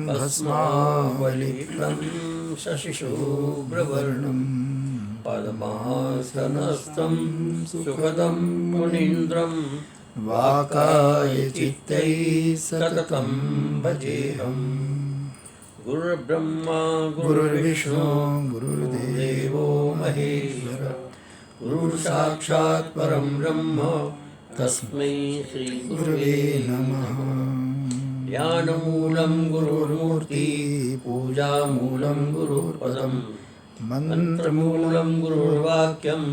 भस्मावलितं शशिशुभ्रवर्णं पद्मासनस्थं सुखदं मुनीन्द्रं वाकायचित्तैः सततं भजेऽहम्। गुरुर्ब्रह्मा गुरुर्विष्णु गुरुर्देवो महेश्वर गुरुर्साक्षात् परं ब्रह्म तस्मै श्री गुरुवे नमः। ध्यानमूलं गुरुर्मूर्ति पूजामूलं गुरुर्पदं मंत्रमूलं गुरुर्वाक्यं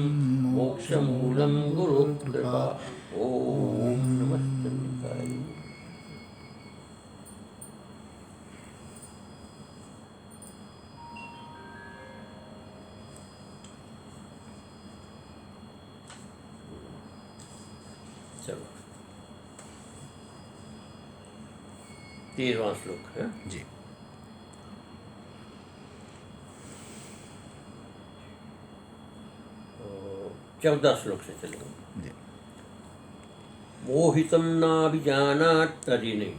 मोक्षमूलं गुरुकृपा। ओम नमः शिवाय। चलो 13वां श्लोक है जी। तो 14 श्लोक से चलेंगे। जी। मोहितं नाभिजानात् तदिने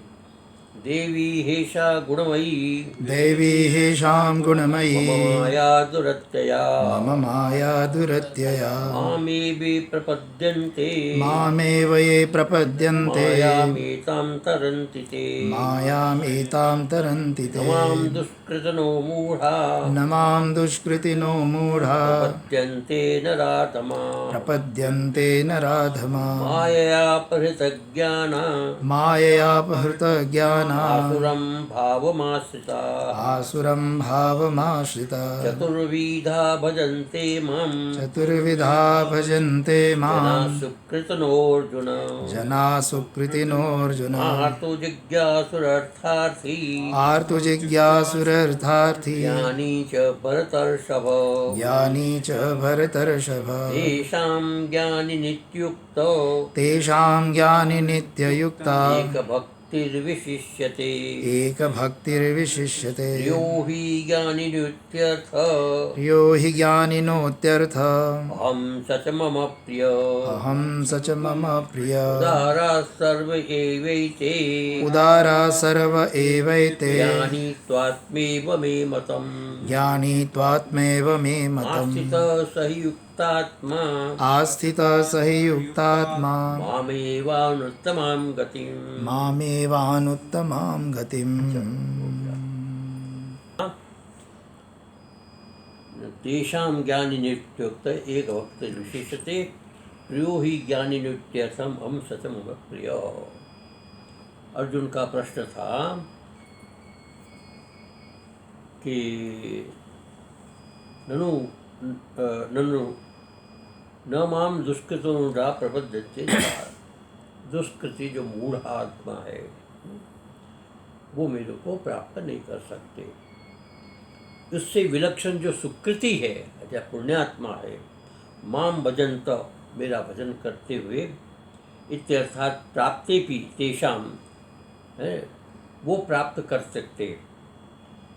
देवी हेषा गुणमयी देवी हेषां गुणमयी मम माया दुरत्यया मम माया दुरत्यया मामेवे प्रपद्यन्ते मामेव ये प्रपद्यन्ते मायामेतां तरन्ति ते मायामेतां तरन्ति ते मां दुष्कृतनो मूढा न मां दुष्कृतिनो मूढा प्रपद्यन्ते प्रपद्यन्ते नराधमा माययापहृतज्ञाना माययापहृतज्ञाना आसुरं भावमाश्रिता आसुरं भावमाश्रिता चतुर्विधा भजन्ते मां चतुर्विधा भजन्ते मां जना सुकृतनोऽर्जुन जना सुकृतिनोऽर्जुन आर्तो जिज्ञासुरर्थार्थी आर्तो जिज्ञासुरर्थार्थी ज्ञानी च भरतर्षभ ज्ञानी च भरतर्षभ तेषां ज्ञानि नित्युक्तो तेषां ज्ञानि नित्ययुक्ता एकभक्तिर्विशिष्यते एकभक्तिर्विशिष्यते यो हि ज्ञानि नित्यर्थ यो हि ज्ञानिनोत्यर्थ अहं स च मम प्रिय अहं स च मम प्रिय उदारा सर्व एवैते उदारा सर्व एवैते ज्ञानी त्वात्मेव मे मतम् ज्ञानी त्वात्मेव मे मतम् आस्थितः स हि युक्तात्मा आस्थितः स हि युक्तात्मा मामेवानुत्तमां गतिम् मामेवानुत्तमां गतिम्। तेषां ज्ञानि नित्युक्त एकभक्तिर्विशिष्यते प्रियो हि ज्ञानि नित्यर्थम हम सच मम प्रिय। अर्जुन का प्रश्न था कि ननु न माम दुष्कृतोनुरा प्रपद्यते। दुष्कृति जो मूढ़ आत्मा है वो मेरे को प्राप्त नहीं कर सकते। उससे विलक्षण जो सुकृति है या पुण्यात्मा है माम भजंत मेरा भजन करते हुए इत्यर्थात प्राप्तेपि तेषां है वो प्राप्त कर सकते।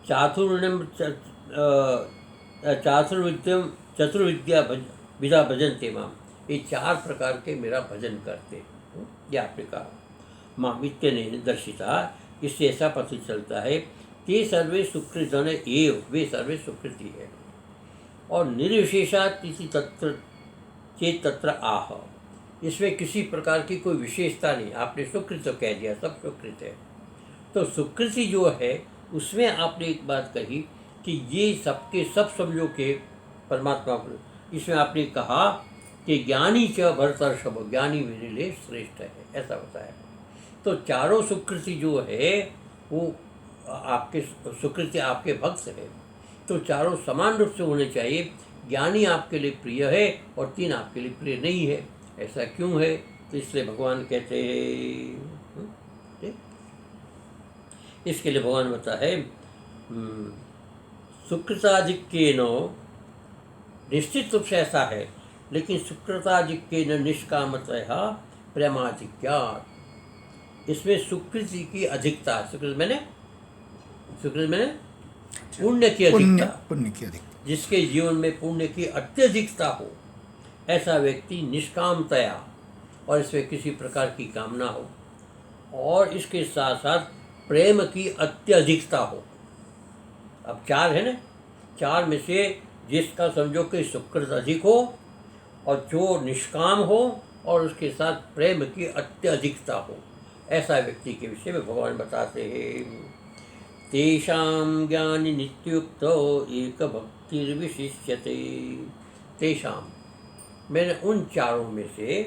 चातुर्ण्यम चतुर्विद्या विधा भजन्ते माम, ये 4 प्रकार के मेरा भजन करते। यह आपने कहा माम इत्यनेन दर्शिता। इससे ऐसा पता चलता है ते सर्वे सुकृतन एव, वे सर्वे सुकृति है। और निर्विशेषात् इति तत्र चेत तत्र आह, इसमें किसी प्रकार की कोई विशेषता नहीं। आपने सुकृत तो कह दिया, सब सुकृत है। तो सुकृति जो है उसमें आपने एक बात कही कि ये सबके सब समझो के परमात्मा को। इसमें आपने कहा कि ज्ञानी च भरतर्षभ, ज्ञानी मेरे लिए श्रेष्ठ है, ऐसा बताया। तो चारों सुकृति जो है वो आपके सुकृति आपके भक्त है, तो चारों समान रूप से होने चाहिए। ज्ञानी आपके लिए प्रिय है और 3 आपके लिए प्रिय नहीं है। ऐसा क्यों है? तो इसलिए भगवान कहते हैं, इसके लिए भगवान बताता है सुकृताधिक्येन, निश्चित रूप से ऐसा है, लेकिन सुकृताधिक्येन निष्कामतया प्रेमाधिक्यात्, इसमें सुकृति की अधिकता। सुकृत मैंने पुण्य की अधिकता, पुण्य की अधिकता, जिसके जीवन में पुण्य की अत्यधिकता हो, ऐसा व्यक्ति निष्कामतया और इसमें किसी प्रकार की कामना हो, और इसके साथ साथ प्रेम की अत्यधिकता हो। अब चार है ना, चार में से जिसका समझो कि सुकृत अधिक हो और जो निष्काम हो और उसके साथ प्रेम की अत्यधिकता हो, ऐसा व्यक्ति के विषय में भगवान बताते हैं। तेषां ज्ञानि नित्युक्तो एक भक्तिर्विशिष्यते। तेषां मैंने उन चारों में से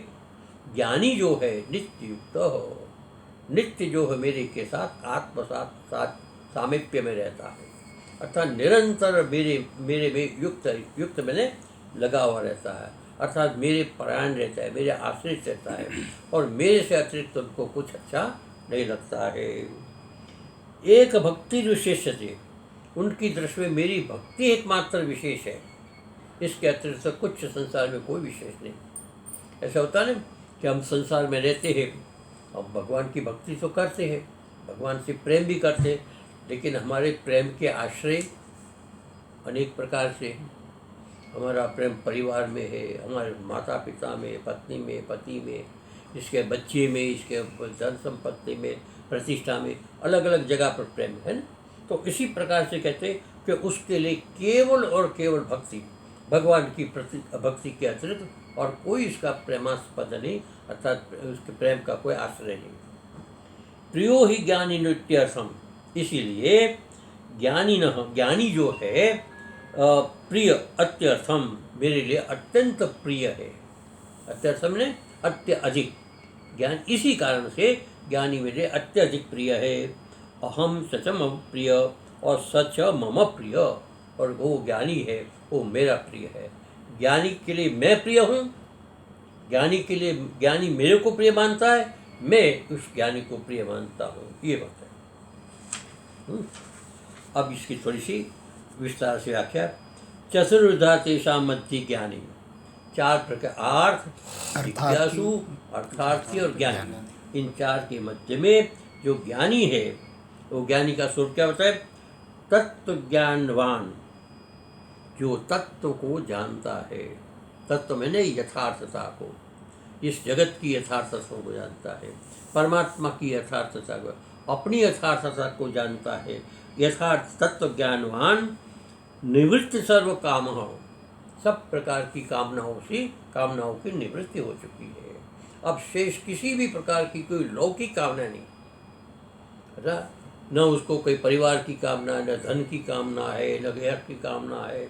ज्ञानी जो है नित्युक्त हो, नित्य जो है मेरे के साथ साथ सामिप्य में रहता है, अर्थात निरंतर मेरे में युक्त मैंने लगा हुआ रहता है, अर्थात मेरे परायण रहता है, मेरे आश्रित रहता है और मेरे से अतिरिक्त उनको कुछ अच्छा नहीं लगता है। एक भक्ति विशेष है, उनकी दृष्टि में मेरी भक्ति एकमात्र विशेष है, इसके अतिरिक्त कुछ संसार में कोई विशेष नहीं। ऐसा होता है ना कि हम संसार में रहते हैं, हम भगवान की भक्ति तो करते हैं, भगवान से प्रेम भी करते हैं, लेकिन हमारे प्रेम के आश्रय अनेक प्रकार से हैं। हमारा प्रेम परिवार में है, हमारे माता पिता में, पत्नी में, पति में, इसके बच्चे में, इसके धन संपत्ति में, प्रतिष्ठा में, अलग अलग जगह पर प्रेम है ना। तो इसी प्रकार से कहते हैं कि उसके लिए केवल और केवल भक्ति, भगवान की प्रति भक्ति के अतिरिक्त और कोई इसका प्रेमास्पद नहीं, अर्थात उसके प्रेम का कोई आश्रय नहीं। प्रियो ही ज्ञानी नित्यर्थम, इसीलिए ज्ञानी जो है प्रिय अत्यर्थम, मेरे लिए अत्यंत प्रिय है। अत्यर्थम ने अत्य अधिक, ज्ञान इसी कारण से ज्ञानी मेरे अत्यधिक प्रिय है। अहम सच मम प्रिय और सच मम प्रिय, और वो ज्ञानी है वो मेरा प्रिय है। ज्ञानी के लिए मैं प्रिय हूँ, ज्ञानी के लिए ज्ञानी मेरे को प्रिय मानता है, मैं उस ज्ञानी को प्रिय मानता हूँ, ये बात है। अब इसकी थोड़ी सी विस्तार से व्याख्या। चतुर्विधा तेषां मध्य ज्ञानी, चार प्रकार आर्थ, जिज्ञासु, अर्थार्थी और ज्ञानी, इन चार के मध्य में जो ज्ञानी है वो ज्ञानी का स्वरूप क्या बताए? तत्व ज्ञानवान, जो तत्व को जानता है। तत्व मैंने यथार्थता को, इस जगत की यथार्थता को जानता है, परमात्मा की यथार्थता को, अपनी यथार्थता को जानता है। यथार्थ तत्व ज्ञानवान निवृत्त सर्व काम, सब प्रकार की कामनाओं की निवृत्ति हो चुकी है। अब शेष किसी भी प्रकार की कोई लौकिक कामना नहीं, अच्छा, न उसको कोई परिवार की कामना, न धन की कामना है, न घर की कामना है,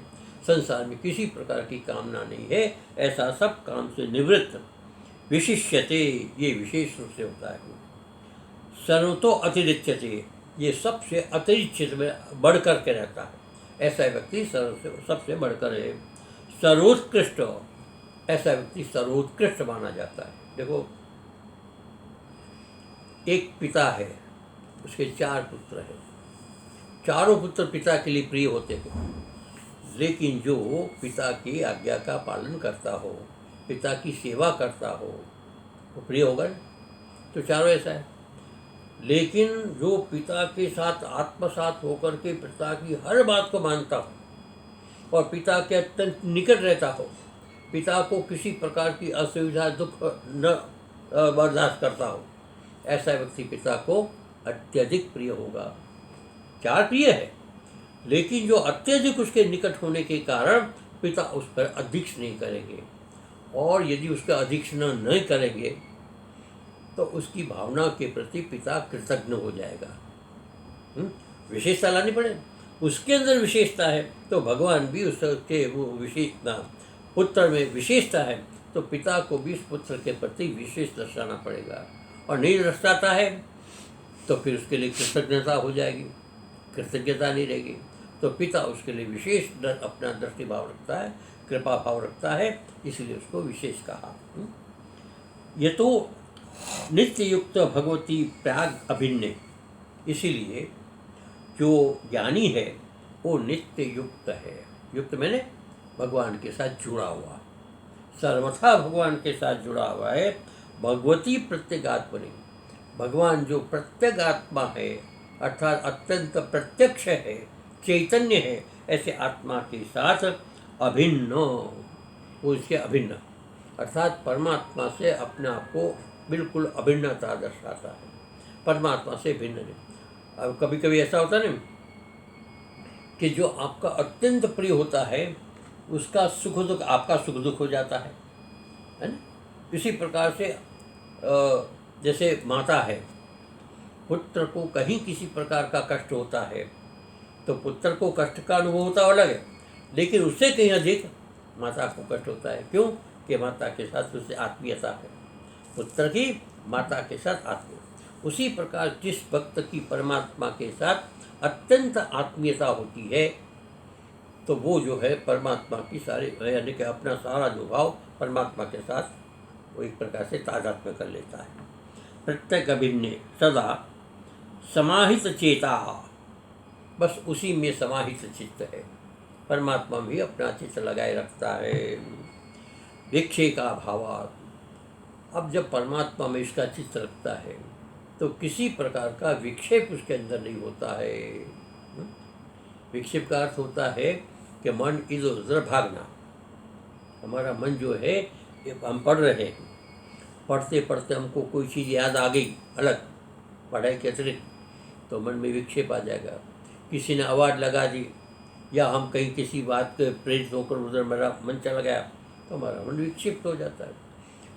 संसार में किसी प्रकार की कामना नहीं है। ऐसा सब काम से निवृत्त विशिष्यते, ये विशेष रूप से होता है। सर्वतो अतिरिच्यते, ये सबसे अतिरिक्त में बढ़ कर के रहता है, ऐसा व्यक्ति सबसे बढ़कर है। सर्वोत्कृष्ट, ऐसा व्यक्ति सर्वोत्कृष्ट माना जाता है। देखो, एक पिता है, उसके 4 पुत्र हैं, चारों पुत्र पिता के लिए प्रिय होते हैं, लेकिन जो पिता की आज्ञा का पालन करता हो, पिता की सेवा करता हो, वो प्रिय होगा। तो चारों ऐसा है। लेकिन जो पिता के साथ आत्मसात होकर के पिता की हर बात को मानता हो और पिता के अत्यंत निकट रहता हो, पिता को किसी प्रकार की असुविधा दुख न बर्दाश्त करता हो, ऐसा व्यक्ति पिता को अत्यधिक प्रिय होगा। 4 प्रिय है, लेकिन जो अत्यधिक उसके निकट होने के कारण पिता उस पर अधीक्ष नहीं करेंगे, और यदि उसका अधीक्षण नहीं करेंगे तो उसकी भावना के प्रति पिता कृतज्ञ हो जाएगा। विशेषता लानी पड़े, उसके अंदर विशेषता है तो भगवान भी उसके वो विशेषता, पुत्र में विशेषता है तो पिता को भी उस पुत्र के प्रति विशेष दर्शाना पड़ेगा, और नहीं दर्शाता है तो फिर उसके लिए कृतज्ञता हो जाएगी, कृतज्ञता नहीं रहेगी, तो पिता उसके लिए विशेष अपना दृष्टि भाव रखता है, कृपा भाव रखता है, इसलिए उसको विशेष कहा। ये तो नित्य युक्त भगवती प्राग अभिन्न, इसीलिए जो ज्ञानी है वो नित्य युक्त है। युक्त मैंने भगवान के साथ जुड़ा हुआ, सर्वथा भगवान के साथ जुड़ा हुआ है। भगवती प्रत्यगात्मनि, भगवान जो प्रत्यगात्मा है, अर्थात अत्यंत प्रत्यक्ष है, चैतन्य है, ऐसे आत्मा के साथ अभिन्न, वो इसके अभिन्न, अर्थात परमात्मा से अपने आप को बिल्कुल अभिन्नता दर्शाता है, परमात्मा से भिन्न नहीं। अब कभी कभी ऐसा होता है ना कि जो आपका अत्यंत प्रिय होता है उसका सुख दुख आपका सुख दुख हो जाता है ना। इसी प्रकार से जैसे माता है, पुत्र को कहीं किसी प्रकार का कष्ट होता है तो पुत्र को कष्ट का अनुभव होता अलग है, लेकिन उससे कहीं अधिक माता को कष्ट होता है। क्यों? कि माता के साथ उससे आत्मीयता है, पुत्र की माता के साथ आत्मीयता। उसी प्रकार जिस भक्त की परमात्मा के साथ अत्यंत आत्मीयता होती है तो वो जो है परमात्मा की सारी, यानी कि अपना सारा जो भाव परमात्मा के साथ वो एक प्रकार से तादात्म्य कर लेता है। प्रत्येक अभिन्न सदा समाहित चेता, बस उसी में समाहित चित्त है। परमात्मा भी अपना चित्त लगाए रखता है। विक्षे का भावात, अब जब परमात्मा में इसका चित्त रखता है तो किसी प्रकार का विक्षेप उसके अंदर नहीं होता है। विक्षेप का अर्थ होता है कि मन इधर उधर भागना। हमारा मन जो है, हम पढ़ रहे हैं, पढ़ते पढ़ते हमको कोई चीज़ याद आ गई अलग पढ़ाई के अतिरिक्त, तो मन में विक्षेप आ जाएगा। किसी ने आवाज़ लगा दी या हम कहीं किसी बात के प्रेरित होकर उधर मेरा मन चला गया तो हमारा मन विक्षिप्त हो जाता है।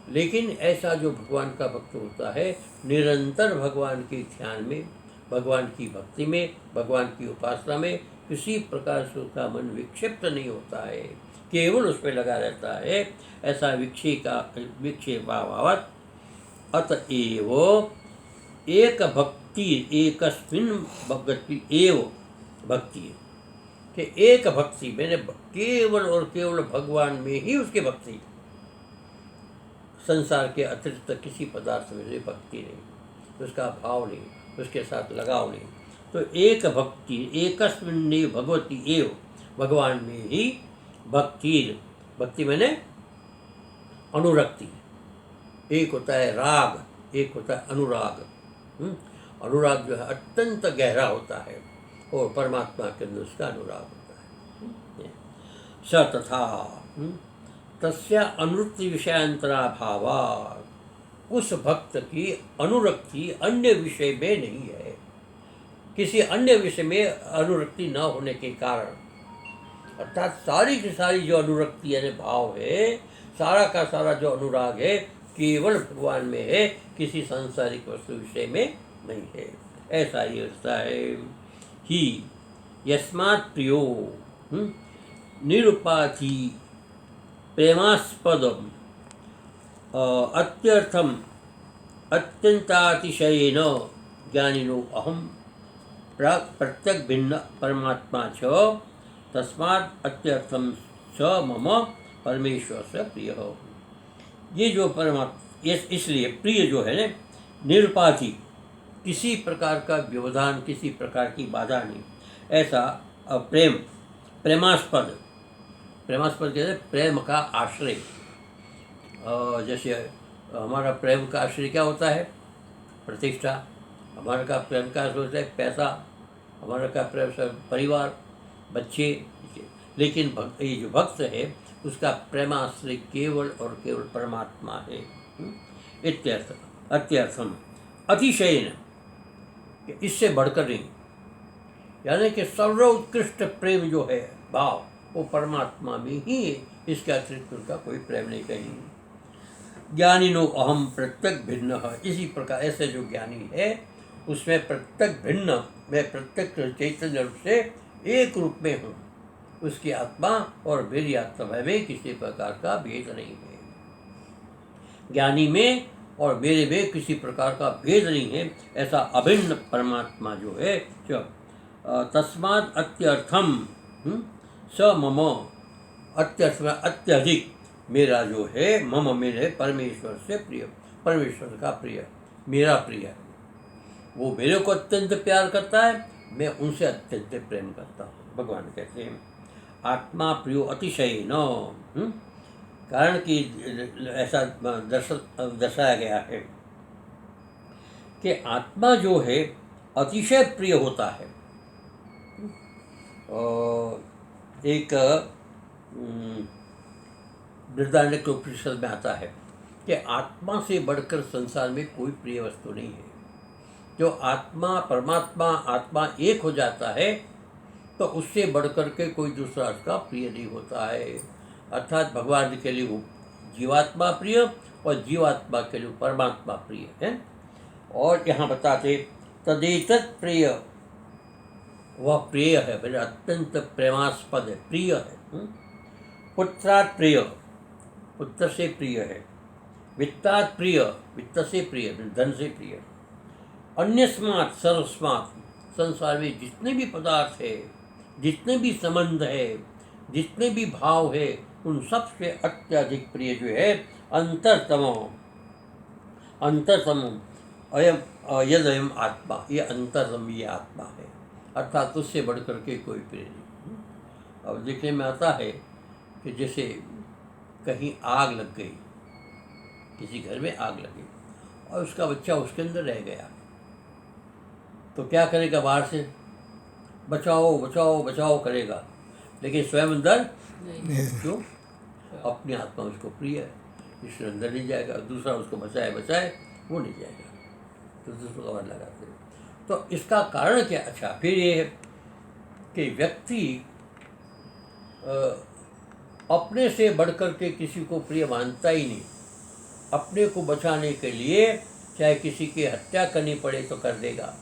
लेकिन ऐसा जो भगवान का भक्त होता है, निरंतर भगवान के ध्यान में, भगवान की भक्ति में, भगवान की उपासना में किसी प्रकार से उसका मन विक्षिप्त नहीं होता है, केवल उस पर लगा रहता है। ऐसा विक्षेपाभावात् अतएव एक भक्ति एकस्मिन् भक्ति एव भक्ति, कि एक भक्ति मैंने केवल और केवल भगवान में ही उसकी भक्ति, संसार के अतिरिक्त किसी पदार्थ में भक्ति नहीं, उसका भाव नहीं, उसके साथ लगाव नहीं। तो एक भक्ति एकस्मिन् भगवती एव, भगवान में ही भक्ति, भक्ति मैंने अनुरक्ति। एक होता है राग, एक होता है अनुराग। अनुराग जो है अत्यंत गहरा होता है और परमात्मा के अंदर उसका अनुराग होता है। स तथा तस्य अनुवृत्ति विषयांतरा भावा, उस भक्त की अनुरक्ति अन्य विषय में नहीं है। किसी अन्य विषय में अनुरक्ति न होने के कारण, अर्थात सारी की सारी जो अनुरक्ति यानी भाव है, सारा का सारा जो अनुराग है केवल भगवान में है, किसी सांसारिक वस्तु विषय में नहीं है। ऐसा ही होता है। ही यस्मात् प्रियो निरुपाधि प्रेमास्पदम अत्यर्थम अत्यंतातिशयेन ज्ञानिनो अहम प्रत्यक भिन्न परमात्मा च तस्मात् अत्यर्थम स मम परमेश्वर से प्रिय। ये जो परमात्मा, इसलिए प्रिय जो है ना, निरुपाधि, किसी प्रकार का व्यवधान, किसी प्रकार की बाधा नहीं, ऐसा प्रेम, प्रेमास्पद, प्रेमास्पद कहते हैं प्रेम का आश्रय। जैसे हमारा प्रेम का आश्रय क्या होता है? प्रतिष्ठा। हमारा का प्रेम का आश्रय होता है पैसा, हमारा का प्रेम से परिवार, बच्चे। लेकिन ये जो भक्त है उसका प्रेमाश्रय केवल और केवल परमात्मा है। इत्यर्थ अत्यर्थम अतिशयन, इससे बढ़कर नहीं, यानी कि सर्वोत्कृष्ट प्रेम जो है भाव वो परमात्मा में ही है, इसके अतिरिक्त उनका कोई प्रेम नहीं कहीं। ज्ञानिनो अहम प्रत्यक भिन्न है, इसी प्रकार ऐसे जो ज्ञानी है उसमें प्रत्यक भिन्न, मैं प्रत्यक चैतन्य रूप से एक रूप में हूँ, उसकी आत्मा और मेरी आत्मा में किसी प्रकार का भेद नहीं है। ज्ञानी में और मेरे में किसी प्रकार का भेद नहीं है, ऐसा अभिन्न परमात्मा जो है। तस्मात् अत्यर्थम स मम, अत्यर्थ अत्यधिक मेरा जो है, मम मेरे परमेश्वर से प्रिय, परमेश्वर का प्रिय, मेरा प्रिय, वो मेरे को अत्यंत प्यार करता है, मैं उनसे अत्यंत प्रेम करता हूँ। भगवान कहते हैं आत्मा प्रियो अतिशय न, कारण कि ऐसा दर्शाया गया है कि आत्मा जो है अतिशय प्रिय होता है। एक बृहदारण्यक उपनिषद में आता है कि आत्मा से बढ़कर संसार में कोई प्रिय वस्तु नहीं है, जो आत्मा परमात्मा आत्मा एक हो जाता है तो उससे बढ़कर के कोई दूसरा उसका प्रिय नहीं होता है। अर्थात भगवान के लिए वो जीवात्मा प्रिय और जीवात्मा के लिए परमात्मा प्रिय है। और यहाँ बताते तदेतत् प्रिय, वह प्रिय है, मेरे अत्यंत प्रेमास्पद है, प्रिय है। पुत्रात् प्रिय, पुत्र से प्रिय है। वित्तात् प्रिय, वित्त से प्रिय, धन से प्रिय। अन्यस्मात् सर्वस्मात्, संसार में जितने भी पदार्थ है, जितने भी संबंध है, जितने भी भाव है, उन सब से अत्यधिक प्रिय जो है अंतरतमो, अंतरतम अयम यदयम आत्मा, ये अंतरतम ये आत्मा है। अर्थात उससे बढ़कर के कोई प्रिय नहीं। अब देखने में आता है कि जैसे कहीं आग लग गई, किसी घर में आग लगी और उसका बच्चा उसके अंदर रह गया, तो क्या करेगा? बाहर से बचाओ बचाओ बचाओ करेगा, लेकिन स्वयं अंदर क्यों? अपनी आत्मा उसको प्रिय है, इसलिए अंदर नहीं जाएगा। दूसरा उसको बचाए बचाए, वो नहीं जाएगा, तो दूसरों का मन लगाते हैं। तो इसका कारण क्या? अच्छा, फिर ये है कि व्यक्ति अपने से बढ़कर के किसी को प्रिय मानता ही नहीं। अपने को बचाने के लिए चाहे किसी की हत्या करनी पड़े तो कर देगा,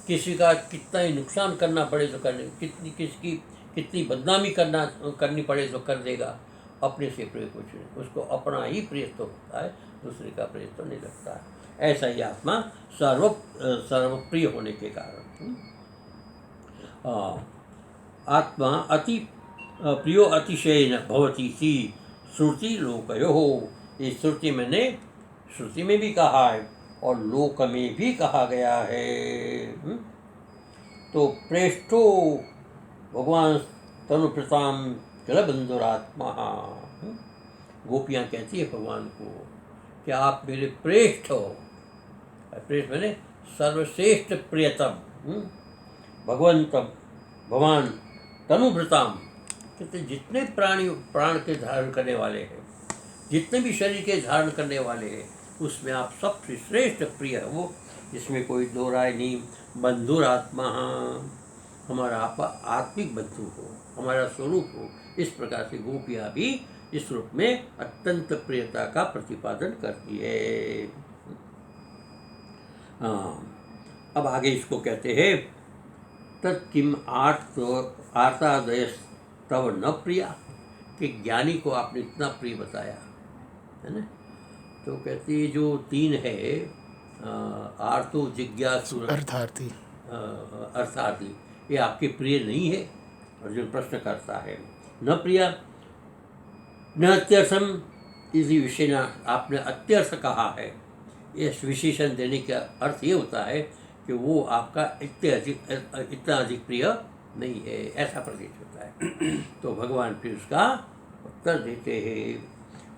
किसी का कितना ही नुकसान करना पड़े तो कर, किसकी कितनी बदनामी करनी पड़े तो कर देगा। अपने से प्रिय कुछ नहीं, उसको अपना ही प्रिय तो होता है, दूसरे का प्रिय तो नहीं लगता है। ऐसा ही आत्मा सर्वप्रिय होने के कारण आत्मा अति प्रियो अतिशयेन भवति इति श्रुति लोकयोः। ये श्रुति मैंने श्रुति में भी कहा है और लोक में भी कहा गया है। तो प्रेष्ठो भगवान तनुप्रताम जलबंधुरात्मा। गोपियाँ कहती है भगवान को कि आप मेरे प्रेष्ठ हो। प्रेष्ठ मैंने सर्वश्रेष्ठ प्रियतम भगवंतम भगवान तनुभृताम। कहते जितने प्राण के धारण करने वाले हैं, जितने भी शरीर के धारण करने वाले हैं, उसमें आप सबसे श्रेष्ठ प्रिय है वो, इसमें कोई दो राय नहीं। बंधुरात्मा, हमारा आत्मिक बंधु हो, हमारा स्वरूप हो। इस प्रकार से गोपियाँ भी इस रूप में अत्यंत प्रियता का प्रतिपादन करती है। अब आगे इसको कहते हैं तत्किम आर्तादय तव न प्रिया, कि ज्ञानी को आपने इतना प्रिय बताया है ना। तो कहती है जो तीन है, आर्तो जिज्ञासु अर्थार्थी, अर्थार्थी, ये आपके प्रिय नहीं है। अर्जुन प्रश्न करता है न प्रिया न अत्यर्थम, इसी विषय न आपने अत्यर्थ कहा है। इस विशेषण देने का अर्थ ये होता है कि वो आपका इतना अधिक प्रिय नहीं है, ऐसा प्रतीत होता है। तो भगवान फिर उसका उत्तर देते हैं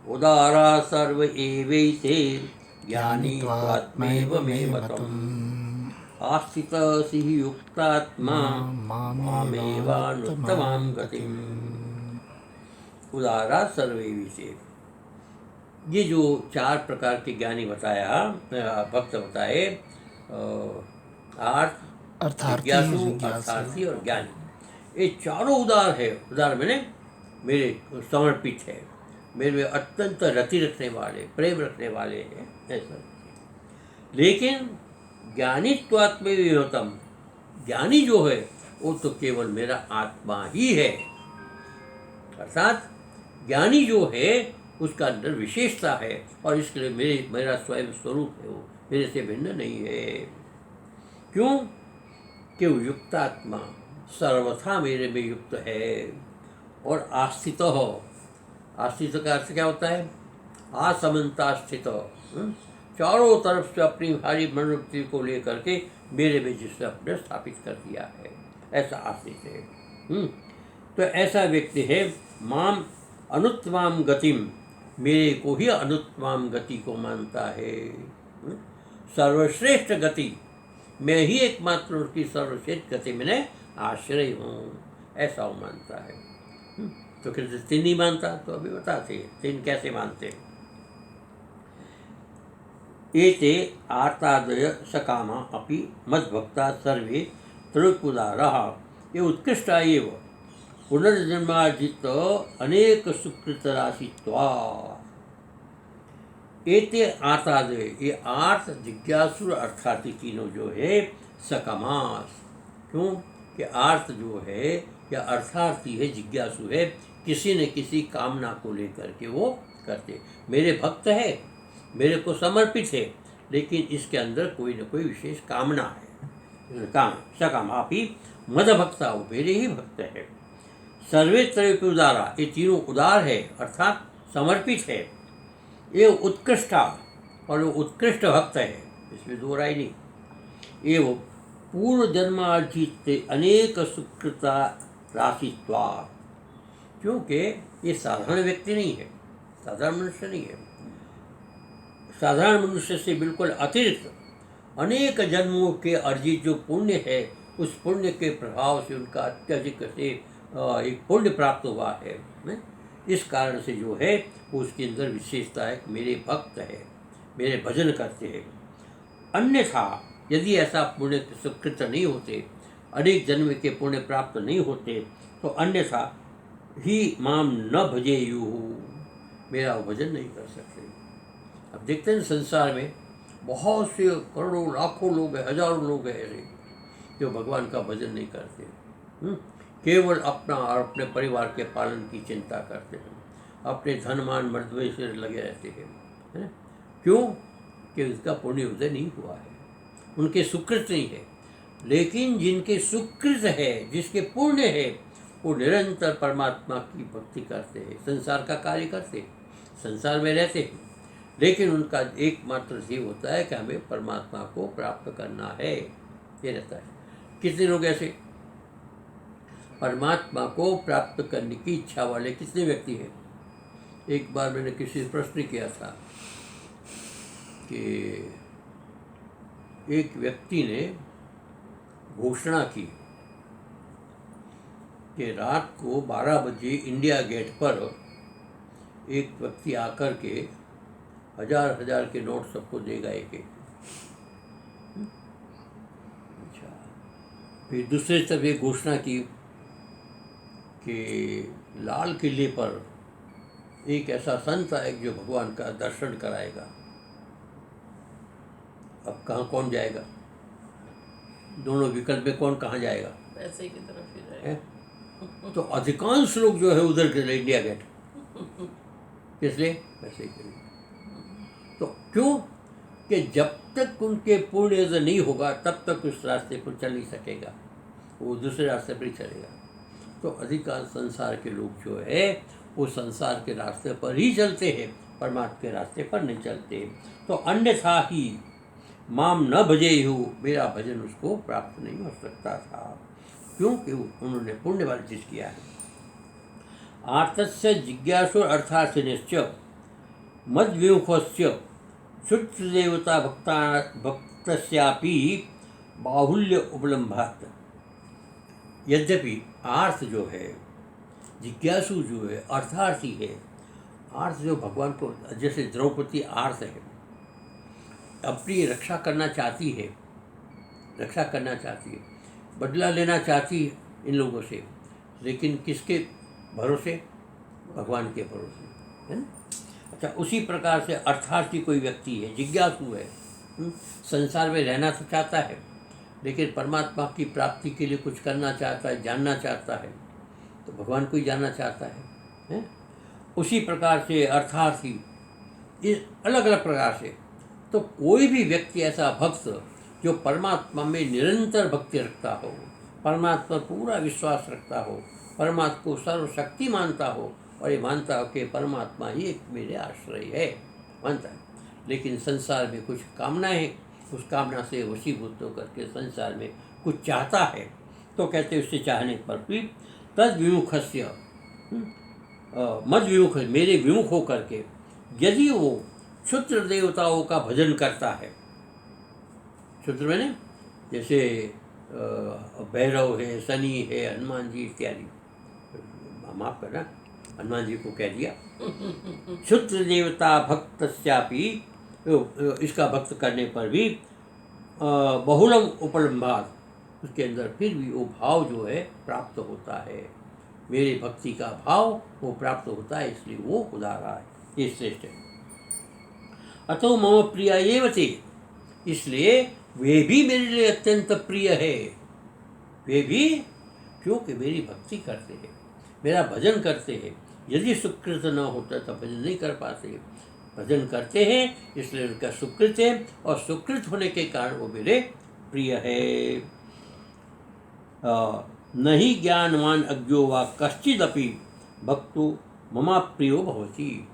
उदारा सर्व एवैते ज्ञानी त्वात्मैव मे मतम् आस्थितः युक्तात्मा मामेवानुत्तमां गतिम्। उदारा सर्वैवैते, ये जो चार प्रकार के ज्ञानी बताया, भक्त बताए, जिज्ञासु, अर्थार्थी और ज्ञानी, ये चारों उदार है। उदार मैंने मेरे समर्पित है, मेरे में अत्यंत रति रखने वाले, प्रेम रखने वाले हैं, ऐसा। लेकिन ज्ञानीत्वात्मैवतम, ज्ञानी जो है वो तो केवल मेरा आत्मा ही है। अर्थात ज्ञानी जो है उसका अंदर विशेषता है और इसके लिए मेरा स्वयं स्वरूप है, वो मेरे से भिन्न नहीं है। क्यों? कि वो युक्तात्मा सर्वथा मेरे में युक्त है। और आस्थित हो, आस्थित का अर्थ क्या होता है? आसमंता स्थित, चारों तरफ से अपनी भारी मनोवृत्ति को लेकर के मेरे में जिसने अपने स्थापित कर दिया है, ऐसा आस्थित है। तो ऐसा व्यक्ति है माम अनुत्तमाम गतिम, मेरे को ही अनुत्तमाम गति को मानता है। सर्वश्रेष्ठ गति, मैं ही एकमात्र उसकी सर्वश्रेष्ठ गति में आश्रय हूँ, ऐसा वो मानता है। तो फिर तीन नहीं मानता, तो अभी बताते हैं तीन कैसे मानते हैं। एते आर्तादय सकामा अपि मद्भक्ता सर्वे त्रयोपुदारः ये उत्कृष्टा एव पुनर्जन्मार्जित अनेक सुकृतराशित्वा। एते आर्तादय ये आर्त जिज्ञासु अर्थार्थी तीनों जो है सकामास, क्यों कि आर्त जो है या अर्थार्थी है, जिज्ञासु है, किसी न किसी कामना को लेकर के वो करते। मेरे भक्त है, मेरे को समर्पित है, लेकिन इसके अंदर कोई न कोई विशेष कामना है। काम सकाम आप ही मद भक्ता हो, मेरे ही भक्त है। सर्वे त्रयोपि उदारा, ये तीनों उदार है अर्थात समर्पित है। ये उत्कृष्टा, और वो उत्कृष्ट भक्त है, इसमें दो राय नहीं। ये वो पूर्व जन्मार्जित अनेक सुकृता राशित्वा, क्योंकि ये साधारण व्यक्ति नहीं है, साधारण मनुष्य नहीं है। साधारण मनुष्य से बिल्कुल अतिरिक्त अनेक जन्मों के अर्जित जो पुण्य है, उस पुण्य के प्रभाव से उनका अत्यधिक से एक पुण्य प्राप्त हुआ है। इस कारण से जो है वो उसके अंदर विशेषता है कि मेरे भक्त है, मेरे भजन करते हैं। अन्यथा यदि ऐसा पुण्य सुकृत नहीं होते, अनेक जन्म के पुण्य प्राप्त नहीं होते, तो अन्यथा ही माम न भजेयु, मेरा भजन नहीं कर सकते। अब देखते हैं संसार में बहुत से करोड़ों लाखों लोग हैं, हजारों लोग हैं ऐसे जो भगवान का भजन नहीं करते, केवल अपना और अपने परिवार के पालन की चिंता करते हैं, अपने धनमान मर्दवे से लगे रहते हैं। क्यों कि उसका पुण्य उदय नहीं हुआ है, उनके सुकृत नहीं है। लेकिन जिनके सुकृत है, जिसके पुण्य है, वो निरंतर परमात्मा की भक्ति करते हैं, संसार का कार्य करते हैं, संसार में रहते हैं, लेकिन उनका एकमात्र ध्येय होता है कि हमें परमात्मा को प्राप्त करना है, ये रहता है। कितने लोग ऐसे परमात्मा को प्राप्त करने की इच्छा वाले कितने व्यक्ति हैं? एक बार मैंने किसी से प्रश्न किया था कि एक व्यक्ति ने घोषणा की कि रात को 12 बजे इंडिया गेट पर एक व्यक्ति आकर के 1000 के नोट सबको देगा एक एक। अच्छा, फिर दूसरे तरफ ये घोषणा की कि लाल किले पर एक ऐसा संत है जो भगवान का दर्शन कराएगा। अब कहाँ कौन जाएगा? दोनों विकल्प में कौन कहाँ जाएगा? पैसे की तरफ ही जाएगा। तो अधिकांश लोग जो है उधर के लिए इंडिया गेट, इसलिए पैसे के लिए। तो क्यों कि जब तक उनके पुण्य नहीं होगा तब तक उस रास्ते पर चल नहीं सकेगा, वो दूसरे रास्ते पर ही चलेगा। तो अधिकांश संसार के लोग जो है वो संसार के रास्ते पर ही चलते हैं, परमात्मा के रास्ते पर नहीं चलते। तो अन्यथा ही माम न भजेयु, मेरा भजन उसको प्राप्त नहीं हो सकता था, क्योंकि उन्होंने पुण्य वाली चीज किया है। आर्तस्य जिज्ञासु अर्थार्थिनिश्च मद्विमुखस्य क्षुद्रदेवता भक्तस्यापि बाहुल्य उपलम्भात्। यद्यपि आर्थ जो है, जिज्ञासु जो है, अर्थार्थी है। आर्थ जो भगवान को, जैसे द्रौपदी आर्थ है, अपनी रक्षा करना चाहती है, रक्षा करना चाहती है, बदला लेना चाहती है इन लोगों से, लेकिन किसके भरोसे? भगवान के भरोसे, है ना। अच्छा, उसी प्रकार से अर्थार्थी कोई व्यक्ति है, जिज्ञासु है, संसार में रहना तो चाहता है, लेकिन परमात्मा की प्राप्ति के लिए कुछ करना चाहता है, जानना चाहता है, तो भगवान को ही जानना चाहता है? उसी प्रकार से अर्थार्थी, इस अलग अलग प्रकार से। तो कोई भी व्यक्ति ऐसा भक्त जो परमात्मा में निरंतर भक्ति रखता हो, परमात्मा पर पूरा विश्वास रखता हो, परमात्मा को सर्वशक्ति मानता हो, और ये मानता हो कि परमात्मा ही एक मेरे आश्रय है, मानता है, लेकिन संसार में कुछ कामनाएं हैं, उस कामना से वशीभूत होकर के संसार में कुछ चाहता है, तो कहते उससे चाहने पर भी तद विमुखस्य मद विमुख, मेरे विमुख होकर के यदि वो क्षुद्र देवताओं का भजन करता है, क्षुद्र मैंने जैसे भैरव है, शनि है, हनुमान जी इत्यादि, माफ करना, हनुमान जी को कह दिया, क्षुद्र देवता भक्तस्यापि इसका भक्त करने पर भी बहुलम उपलम्भात, उसके अंदर फिर भी वो भाव जो है प्राप्त होता है, मेरे भक्ति का भाव वो प्राप्त होता है, इसलिए वो उदारा है, ये श्रेष्ठ है। अतो मम प्रिय एव ते, इसलिए वे भी मेरे लिए अत्यंत प्रिय है, वे भी क्योंकि मेरी भक्ति करते हैं, मेरा भजन करते हैं। यदि सुकृत न होता तो भजन नहीं कर पाते, भजन करते हैं इसलिए उनका सुकृत है, और सुकृत होने के कारण वो मेरे प्रिय है। नहीं ज्ञानवान अज्ञो वा कश्चिदपि भक्तो ममा प्रियो भवति।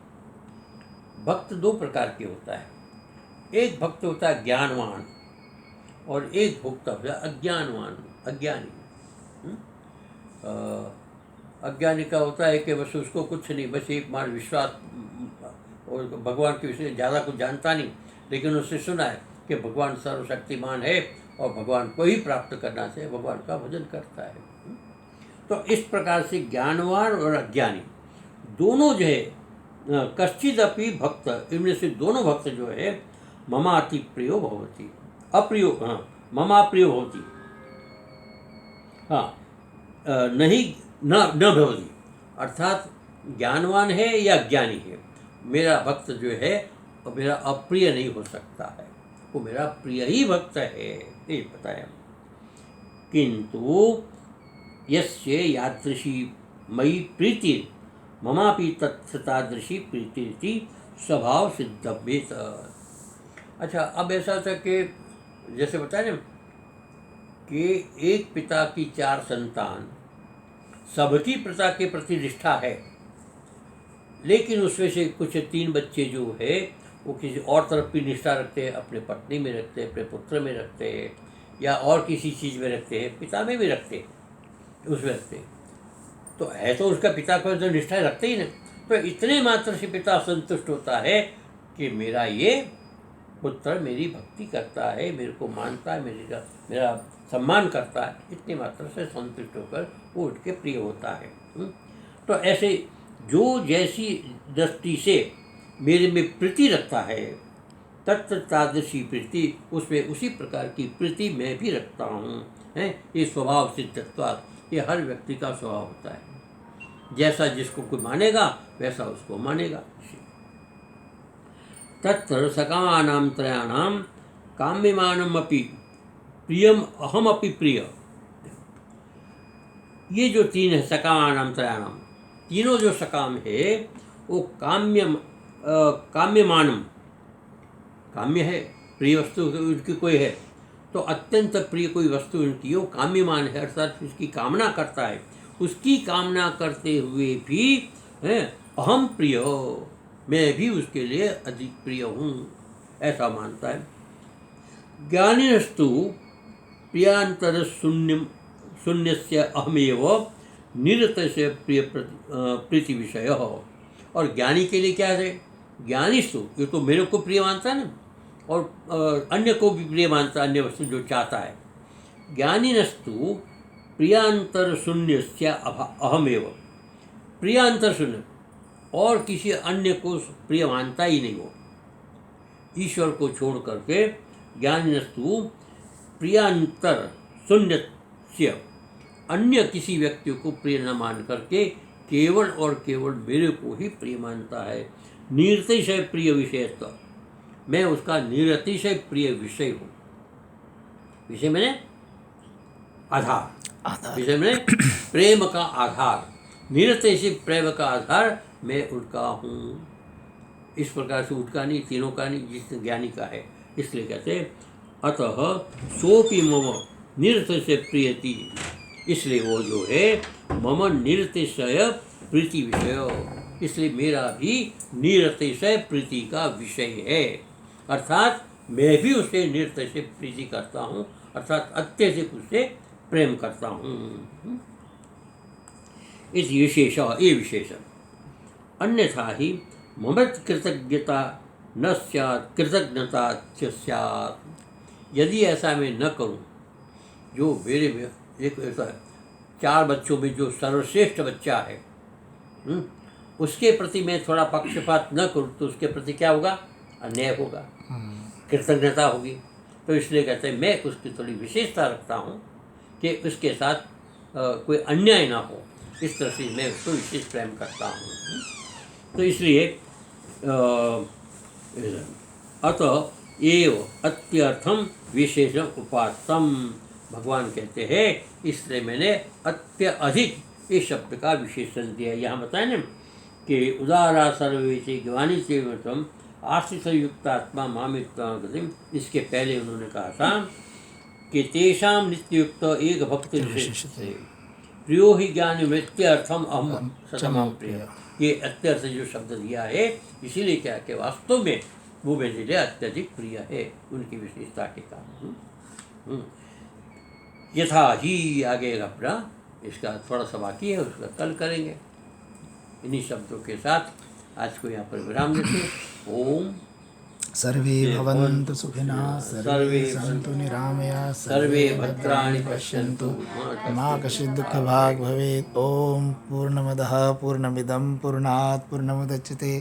भक्त दो प्रकार के होता है, एक भक्त होता है ज्ञानवान और एक भक्त होता है अज्ञानवान, अज्ञानी। अज्ञानी का होता है कि बस उसको कुछ नहीं, बस एक मान विश्वास और भगवान के विषय ज़्यादा कुछ जानता नहीं, लेकिन उससे सुना है कि भगवान सर्वशक्तिमान है और भगवान को ही प्राप्त करना चाहिए, भगवान का भजन करता है। तो इस प्रकार से ज्ञानवान और अज्ञानी दोनों जो है कश्चित अपि भक्त, इनमें से दोनों भक्त जो है ममा अति प्रियो भवति, अप्रियो, हाँ ममा प्रियो भवति, हाँ नहीं न भवति, अर्थात ज्ञानवान है या ज्ञानी है, मेरा भक्त जो है वो मेरा अप्रिय नहीं हो सकता है, वो मेरा प्रिय ही भक्त है, ये बताया। किंतु यस्य यादृशी मयि प्रीति ममापि तत्तादृशी प्रीति स्वभाव सिद्धव्येत। अच्छा, अब ऐसा था कि जैसे बताया ना कि एक पिता की 4 संतान, सबकी पिता के प्रति निष्ठा है, लेकिन उसमें से कुछ 3 बच्चे जो है वो किसी और तरफ की निष्ठा रखते हैं, अपने पत्नी में रखते हैं, अपने पुत्र में रखते हैं, या और किसी चीज़ में रखते हैं, पिता में भी रखते हैं, उसमें रखते हैं। तो है तो उसका पिता को तो निष्ठा रखते ही ना, तो इतने मात्र से पिता संतुष्ट होता है कि मेरा ये पुत्र मेरी भक्ति करता है, मेरे को मानता है, मेरा सम्मान करता है, इतने मात्र से संतुष्ट होकर वो उनके प्रिय होता है। तो ऐसे जो जैसी दृष्टि से मेरे में प्रीति रखता है, तत्तादृशी प्रीति उसमें उसी प्रकार की प्रीति मैं भी रखता हूँ, है ये स्वभाव सिद्धत्वात्, ये हर व्यक्ति का स्वभाव होता है, जैसा जिसको कोई मानेगा वैसा उसको मानेगा। तत्र सकामानां त्रयाणां काम्यमानमपि प्रियम अहमपि प्रिय, ये जो 3 है सकामानां त्रयाणां, तीनों जो सकाम है वो काम्यमानम, काम्य है, प्रिय वस्तु उनकी कोई है, तो अत्यंत प्रिय कोई वस्तु उनकी वो काम्यमान है, अर्थात उसकी कामना करता है, उसकी कामना करते हुए भी है अहम प्रिय, मैं भी उसके लिए अधिक प्रिय हूँ, ऐसा मानता है। ज्ञानिनस्तु प्रियांतर शून्यस्य अहमेव निरतस्य प्रिय प्रीति विषय हो। और ज्ञानी के लिए क्या है, ज्ञानिस्तु ये तो मेरे को प्रिय मानता है ना, और अन्य को भी प्रिय मानता है, अन्य वस्तु जो चाहता है। ज्ञानिनस्तु प्रियांतर शून्यस्य अहमेव, प्रियांतर शून्य और किसी अन्य को प्रिय मानता ही नहीं, वो ईश्वर को छोड़ करके ज्ञानिनस्तु प्रियांतर शून्यस्य, अन्य किसी व्यक्ति को प्रिय न मान करके केवल और केवल मेरे को ही प्रिय मानता है। निरतिशय प्रिय विषयत्व, मैं उसका निरतिशय प्रिय विषय हूँ। विषय मैंने आधार, विषय मैंने प्रेम का आधार, निरतिशय प्रेम का आधार मैं उनका हूँ। इस प्रकार से उनका नहीं, तीनों का नहीं, जिस ज्ञानी का है। इसलिए कहते अतः सोपि मम निरतिशय प्रियति, इसलिए वो जो है मम निरतिशय प्रीति विषय, इसलिए मेरा भी निरतिशय प्रीति का विषय है, अर्थात मैं भी उसे निरतिशय प्रीति करता हूँ, अर्थात अत्यधिक उससे प्रेम करता हूँ। इस विशेष, ये विशेष, अन्यथा ही मम कृतज्ञता न स्यात् कृतज्ञता च स्यात्। यदि ऐसा मैं न करूं, जो मेरे में एक ऐसा 4 बच्चों में जो सर्वश्रेष्ठ बच्चा है, उसके प्रति मैं थोड़ा पक्षपात न करूं, तो उसके प्रति क्या होगा, अन्याय होगा, कृतज्ञता होगी। तो इसलिए कहते हैं मैं उसकी थोड़ी विशेषता रखता हूँ कि उसके साथ कोई अन्याय ना हो, इस तरह से मैं उसको विशेष प्रेम करता हूँ। तो इसलिए अतः एव अत्यर्थम विशेषम उपासम, भगवान कहते हैं इसलिए मैंने अत्यधिक इस शब्द का विशेषण दिया। यहाँ बताए ना कि उदारा सर्वेशे ज्ञानी चेवतम आश्रित युक्तात्मा मामित्वा गतिम, इसके पहले उन्होंने कहा था कि तेषाम नित्ययुक्त एक भक्ति विशेष प्रियो ही ज्ञान मृत्यर्थम अहम सतमम प्रिय। ये अत्यर्थ जो शब्द दिया है, इसीलिए क्या कि वास्तव में वो मेरे लिए अत्यधिक प्रिय है उनकी विशेषता के कारण। यथा ही आगे अपना इसका थोड़ा सा बाकी है, उसका कल करेंगे। इन्हीं शब्दों के साथ आज को यहाँ पर विराम देते। ओम सर्वे भवन्तु सुखिनः, सर्वे सन्तु निरामया, सर्वे भद्राणि पश्यन्तु, मा कश्चित् दुःखभाग् भवेत्। ॐ पूर्णमदः पूर्णमिदं पूर्णात् पूर्णमुदच्यते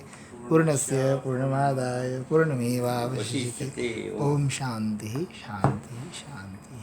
पूर्णस्य पूर्णमादाय पूर्णमेवावशिष्यते। ॐ शान्तिः शान्तिः शान्तिः।